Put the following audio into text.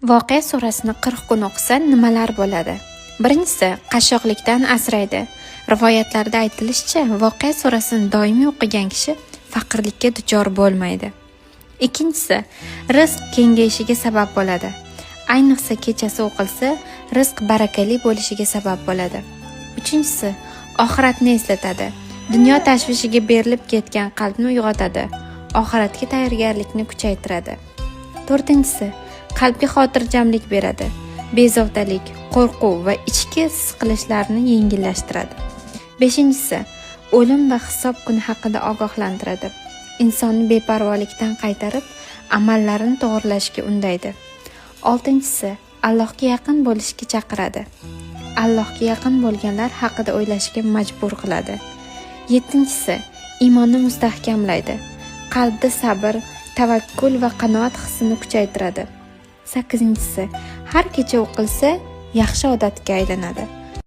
Voqea surasini 40 kun o'qisa nimalar bo'ladi? Birinchisi, qashshoqlikdan asraydi. Rivoyatlarda aytilishicha, Voqea surasini doimiy o'qigan kishi faqirlikka duchor bo'lmaydi. Ikkinchisi, rizq kengayishiga sabab bo'ladi. Ayniqsa kechasi o'qilsa, rizq barakali bo'lishiga sabab bo'ladi. Uchinchisi, oxiratni eslatadi. Dunyo tashvishiga berilib ketgan qalbni uyg'otadi. Oxiratga tayyorgarlikni kuchaytiradi. To'rtinchisi, qalbga xotirjamlik beradi. Bezovtalik, qo'rquv va ichki siqilishlarni yengillashtiradi. Beshinchisi, o'lim va hisob kuni haqida ogohlantiradi. Insonni beparvolikdan qaytarib, amallarini to'g'rilashga undaydi. Oltinchisi, Allohga yaqin bo'lishga chaqiradi. Allohga yaqin bo'lganlar haqida o'ylashga majbur qiladi. Yettinchisi, iymonni mustahkamlaydi. Qalbda sabr, tavakkul va qanoat hissini kuchaytiradi. Sakkizinchisi, har kecha o'qilsa yaxshi odatga aylanadi.